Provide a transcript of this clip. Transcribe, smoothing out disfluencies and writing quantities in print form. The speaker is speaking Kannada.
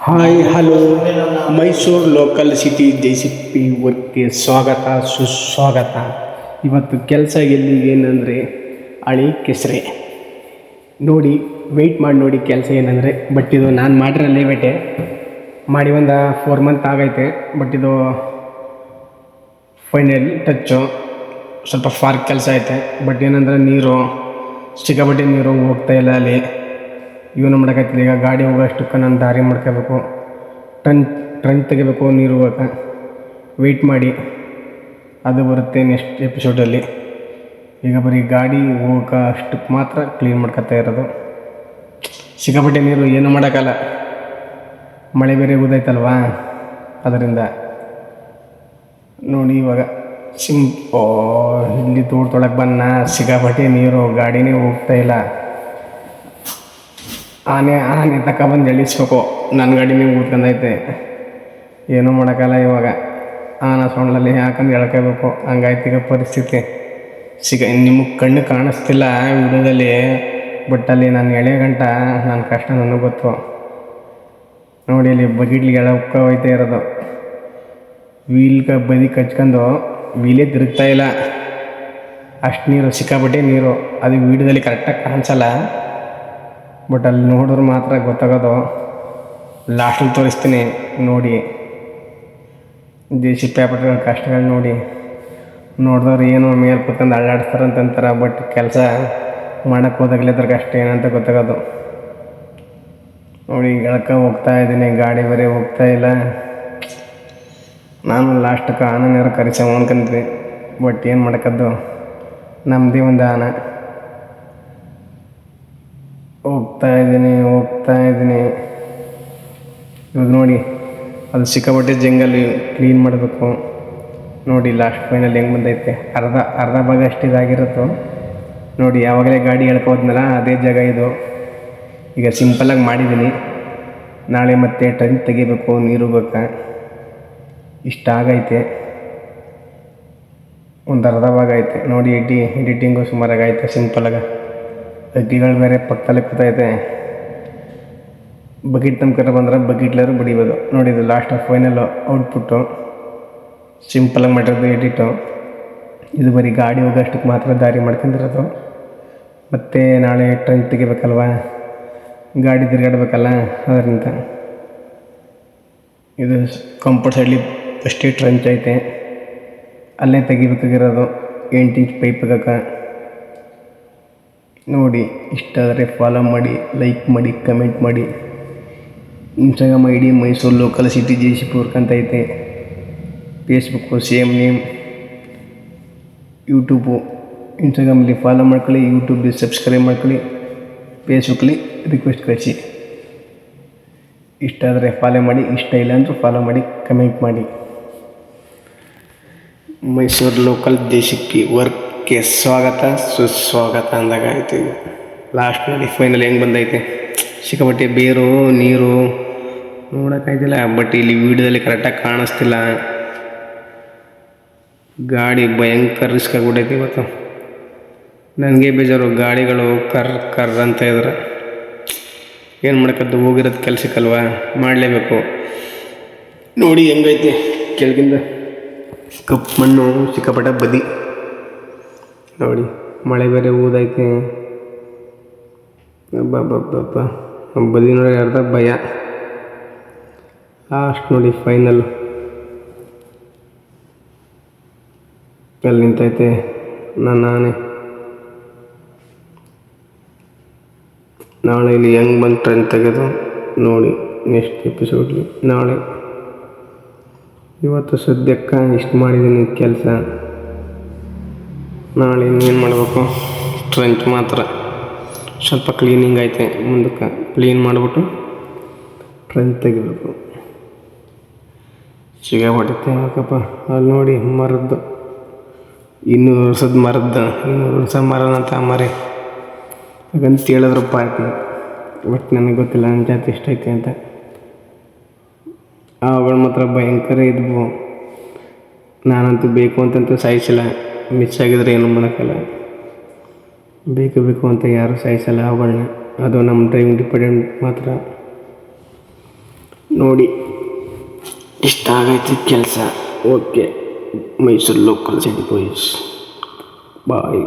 Hi hello Mysuru local city JCP ವರ್ಕ್ಗೆ ಸ್ವಾಗತ ಸುಸ್ವಾಗತ. ಇವತ್ತು ಕೆಲಸ ಎಲ್ಲಿ ಏನಂದರೆ ಹಳಿ ಕೆಸರೆ ನೋಡಿ, ವೆಯ್ಟ್ ಮಾಡಿ ನೋಡಿ ಕೆಲಸ ಏನಂದರೆ. ಬಟ್ ಇದು ನಾನು ಮಾಡಿರೋ ಲೇವೇಟೆ ಮಾಡಿ ಒಂದು 4 ಮಂತ್ ಆಗೈತೆ. ಬಟ್ ಇದು ಫೈನಲ್ ಟಚ್ಚು, ಸ್ವಲ್ಪ ಫಾರ್ಕ್ ಕೆಲಸ ಐತೆ. ಬಟ್ ಏನಂದರೆ ನೀರು ಸಿಕ್ಕಾಪಟ್ಟೆ ನೀರು ಹೋಗ್ತಾಯಿಲ್ಲ ಅಲ್ಲಿ. ಇವನು ಮಾಡೋಕ್ಕಾಗ್ತಿಲ್ಲ. ಈಗ ಗಾಡಿ ಹೋಗೋಷ್ಟಕ್ಕೆ ನಾನು ದಾರಿ ಮಾಡ್ಕೋಬೇಕು, ಟ್ರಂಕ್ ತೆಗಿಬೇಕು, ನೀರು ಹೋಗೋಕೆ ವೆಯ್ಟ್ ಮಾಡಿ ಅದು ಬರುತ್ತೆ ನೆಕ್ಸ್ಟ್ ಎಪಿಸೋಡಲ್ಲಿ. ಈಗ ಬರೀ ಗಾಡಿ ಹೋಗೋಕೆ ಅಷ್ಟಕ್ಕೆ ಮಾತ್ರ ಕ್ಲೀನ್ ಮಾಡ್ಕೊತಾ ಇರೋದು. ಸಿಕ್ಕಾಪಟ್ಟೆ ನೀರು ಏನು ಮಾಡೋಕ್ಕಲ್ಲ, ಮಳೆ ಬೇರೆ ಉದೈತಲ್ವಾ, ಅದರಿಂದ ನೋಡಿ ಇವಾಗ ಇಲ್ಲಿ ತೋಟದೊಳಗೆ ಬನ್ನ ಸಿಕ್ಕಾಪಟ್ಟೆ ನೀರು, ಗಾಡಿನೇ ಹೋಗ್ತಾಯಿಲ್ಲ. ಆನೆ ತಗೊಬಂದು ಎಳಿಸ್ಬೇಕು. ನನ್ನ ಗಾಡಿನೇ ಕೂತ್ಕೊಂಡೈತೆ, ಏನೂ ಮಾಡೋಕ್ಕಲ್ಲ. ಇವಾಗ ಆನ ಸೊಂಡ್ಲಲ್ಲಿ ಹಾಕೊಂಡು ಎಳ್ಕೋಬೇಕು. ಹಂಗಾಯ್ತು ಈಗ ಪರಿಸ್ಥಿತಿ. ನಿಮಗೆ ಕಣ್ಣು ಕಾಣಿಸ್ತಿಲ್ಲ ವಿಡಿಯೋದಲ್ಲಿ, ಬಟ್ ಅಲ್ಲಿ ನಾನು ಎಳೆ ಗಂಟ ನನ್ನ ಕಷ್ಟ ನನಗೆ ಗೊತ್ತು. ನೋಡಿ ಇಲ್ಲಿ ಬಕೆಟ್ಲಿಗೆ ಎಳಕ್ಕೆ ಹೋಯ್ತಾ ಇರೋದು. ವೀಲ್ಗೆ ಬದಿ ಕಚ್ಕೊಂಡು ವೀಲೇ ತಿರುಗ್ತಾಯಿಲ್ಲ, ಅಷ್ಟು ನೀರು, ಸಿಕ್ಕಾಪಟ್ಟೆ ನೀರು. ಅದು ವಿಡಿಯೋದಲ್ಲಿ ಕರೆಕ್ಟಾಗಿ ಕಾಣಿಸಲ್ಲ, ಬಟ್ ಅಲ್ಲಿ ನೋಡಿದ್ರೆ ಮಾತ್ರ ಗೊತ್ತಾಗೋದು. ಲಾಸ್ಟಲ್ಲಿ ತೋರಿಸ್ತೀನಿ ನೋಡಿ. JCP ಪೇಪರ್ಗಳ ಕಷ್ಟಗಳು ನೋಡಿದವ್ರು ಏನು ಮೇಲೆ ಕೂತ್ಕೊಂಡು ಅಳ್ಳಾಡಿಸ್ತಾರಂತಾರೆ. ಬಟ್ ಕೆಲಸ ಮಾಡೋಕ್ಕೆ ಹೋದಾಗಲೇ ಅದ್ರ ಕಷ್ಟ ಏನಂತ ಗೊತ್ತಾಗೋದು. ನೋಡಿ ಎಳ್ಕ ಹೋಗ್ತಾ ಇದ್ದೀನಿ, ಗಾಡಿ ಬೇರೆ ಹೋಗ್ತಾ ಇಲ್ಲ. ನಾನು ಲಾಸ್ಟಕ್ಕೆ ಆನನೇರು ಕರಿಸ ಅನ್ಕೊಂಡ್ವಿ, ಬಟ್ ಏನು ಮಾಡೋಕ್ಕದ್ದು, ನಮ್ಮದೇ ಒಂದು ಆನ. ಹೋಗ್ತಾ ಇದ್ದೀನಿ. ಇವಾಗ ನೋಡಿ ಅದು ಸಿಕ್ಕಾಪಟ್ಟೆ ಜಂಗಲ್ಲಿ ಕ್ಲೀನ್ ಮಾಡಬೇಕು. ನೋಡಿ ಲಾಸ್ಟ್ ಫೈನಲ್ ಹೆಂಗೆ ಬಂದೈತೆ. ಅರ್ಧ ಭಾಗ ಅಷ್ಟು ಇದಾಗಿರುತ್ತೋ ನೋಡಿ. ಯಾವಾಗಲೇ ಗಾಡಿ ಎಳ್ಕೋದ್ನಲ್ಲ ಅದೇ ಜಾಗ ಇದು. ಈಗ ಸಿಂಪಲಾಗಿ ಮಾಡಿದ್ದೀನಿ. ನಾಳೆ ಮತ್ತೆ ಟ್ರಂಕ್ ತೆಗಿಬೇಕು, ನೀರು ಹೋಗೋಕೆ. ಇಷ್ಟ ಆಗೈತೆ, ಒಂದು ಅರ್ಧ ಭಾಗ ಐತೆ ನೋಡಿ. ಎಡಿಟಿಂಗು ಸುಮಾರಾಗಿ ಐತೆ ಸಿಂಪಲಾಗಿ. ಅಗ್ಗಿಗಳು ಬೇರೆ ಪಕ್ಕದಲ್ಲೇ ಕೂತೈತೆ. ಬಕೆಟ್ ತುಂಬ್ಕೊಂಡು ಬಂದ್ರೆ ಬಕೆಟ್ಲಾರು ಬಡಿಬೋದು. ನೋಡಿ ಇದು ಲಾಸ್ಟ್ ಫೈನಲ್ಲು ಔಟ್ಪುಟ್ಟು. ಸಿಂಪಲಾಗಿ ಮಾಡಿರೋದು ಎಡಿಟು. ಇದು ಬರೀ ಗಾಡಿ ಹೋಗೋಷ್ಟಕ್ಕೆ ಮಾತ್ರ ದಾರಿ ಮಾಡ್ಕೊಂಡಿರೋದು. ಮತ್ತು ನಾಳೆ ಟ್ರಂಕ್ ತೆಗಿಬೇಕಲ್ವ, ಗಾಡಿ ತಿರುಗಾಡ್ಬೇಕಲ್ಲ, ಅದರಿಂದ ಇದು ಕಂಪೌಂಡ್ ಸೈಡ್ಲಿ ಫಸ್ಟೇ ಟ್ರಂಚ್ ಐತೆ, ಅಲ್ಲೇ ತೆಗಿಬೇಕಾಗಿರೋದು 8 ಇಂಚ್ ಪೈಪ್ ಹಾಕಕ್ಕೆ. ನೋಡಿ ಇಷ್ಟ ಆದರೆ ಫಾಲೋ ಮಾಡಿ, ಲೈಕ್ ಮಾಡಿ, ಕಮೆಂಟ್ ಮಾಡಿ. Instagram ID Mysuru local city JCP work ಅಂತ ಐತೆ. Facebook same name. ಯೂಟ್ಯೂಬು, ಇನ್ಸ್ಟಾಗ್ರಾಮಲ್ಲಿ ಫಾಲೋ ಮಾಡ್ಕೊಳ್ಳಿ, ಯೂಟ್ಯೂಬಲ್ಲಿ ಸಬ್ಸ್ಕ್ರೈಬ್ ಮಾಡ್ಕೊಳ್ಳಿ, ಫೇಸ್ಬುಕ್ಕಲ್ಲಿ ರಿಕ್ವೆಸ್ಟ್ ಕಳಿಸಿ. ಇಷ್ಟ ಆದರೆ ಫಾಲೋ ಮಾಡಿ, ಇಷ್ಟ ಇಲ್ಲ ಅಂದರೂ ಫಾಲೋ ಮಾಡಿ, ಕಮೆಂಟ್ ಮಾಡಿ. ಮೈಸೂರು ಲೋಕಲ್ JCP ವರ್ಕ್ಗೆ ಸ್ವಾಗತ ಸುಸ್ವಾಗತ ಅಂದಾಗ ಆಯಿತು. ಈಗ ಲಾಸ್ಟ್ ನೋಡಿ ಫೈನಲ್ ಹೆಂಗೆ ಬಂದೈತೆ. ಸಿಕ್ಕಾಪಟ್ಟೆ ಬೇರು ನೀರು ನೋಡೋಕ್ಕಾಯ್ತಿಲ್ಲ, ಬಟ್ ಇಲ್ಲಿ ವಿಡಿಯೋದಲ್ಲಿ ಕರೆಕ್ಟಾಗಿ ಕಾಣಿಸ್ತಿಲ್ಲ. ಗಾಡಿ ಭಯಂಕರ ರಿಸ್ಕ್ ಆಗಿಬಿಟ್ಟೈತೆ ಇವತ್ತು. ನನಗೆ ಬೇಜಾರು, ಗಾಡಿಗಳು ಕರ್ ಅಂತ ಇದ್ರೆ ಏನು ಮಾಡೋಕ್ಕದ್ದು. ಹೋಗಿರೋದು ಕೆಲಸಕ್ಕಲ್ವಾ, ಮಾಡಲೇಬೇಕು. ನೋಡಿ ಹೆಂಗೈತೆ ಕೆಳಗಿಂದ ಕಪ್ಪು ಮಣ್ಣು, ಸಿಕ್ಕಾಪಟ್ಟೆ ಬದಿ. ನೋಡಿ ಮಳೆ ಬೇರೆ ಊದೈತೆ. ಬದಿ ನೋಡಿ ಅರ್ಧ ಭಯ. ಲಾಸ್ಟ್ ನೋಡಿ ಫೈನಲ್ ಅಲ್ಲಿ ನಿಂತೈತೆ ನನ್ನ ಆನೆ. ನಾಳೆ ಇಲ್ಲಿ ಹೆಂಗೆ ಬಂದು ಟ್ರೆಂಡ್ ತೆಗೆದು ನೋಡಿ ನೆಕ್ಸ್ಟ್ ಎಪಿಸೋಡ್ಲಿ ನಾಳೆ. ಇವತ್ತು ಸದ್ಯಕ್ಕೆ ಇಷ್ಟು ಮಾಡಿದ್ದೀನಿ ಕೆಲಸ. ನಾಳೆ ಇನ್ನೇನು ಮಾಡಬೇಕು, ಟ್ರೆಂಚ್ ಮಾತ್ರ ಸ್ವಲ್ಪ ಕ್ಲೀನಿಂಗ್ ಐತೆ. ಮುಂದಕ್ಕೆ ಕ್ಲೀನ್ ಮಾಡಿಬಿಟ್ಟು ಟ್ರೆಂಚ್ ತೆಗಿಬೇಕು. ಸಿಗಾಬಿಡುತ್ತೆ ಯಾಕಪ್ಪ. ಅಲ್ಲಿ ನೋಡಿ ಮರದ್ದು 200 ವರ್ಷದ ಮರದ್ದು, 200 ವರ್ಷ ಮರನಂತ ಮರೆ ಹಾಗಂತ ಹೇಳಿದ್ರು ಪಾರ್ಟಿ. ಬಟ್ ನನಗೆ ಗೊತ್ತಿಲ್ಲ ನನ್ನ ಜಾತಿ ಎಷ್ಟೈತೆ ಅಂತ. ಅವುಗಳು ಮಾತ್ರ ಭಯಂಕರ ಇದ್ವು. ನಾನಂತೂ ಬೇಕು ಅಂತಂತೂ ಸಾಯಿಸಿಲ್ಲ. ಮಿಸ್ ಆಗಿದ್ರೆ ಏನೂ ಮಾಡೋಕ್ಕಲ್ಲ. ಬೇಕು ಅಂತ ಯಾರೂ ಸಾಯಿಸಲ್ಲ ಅವುಗಳನ್ನ. ಅದು ನಮ್ಮ ಡ್ರೈವಿಂಗ್ ಡಿಪಾರ್ಟ್ಮೆಂಟ್ ಮಾತ್ರ. ನೋಡಿ ಇಷ್ಟ ಆಗೈತಿ ಕೆಲಸ. Okay, Mysuru local city boys ಬಾಯ್.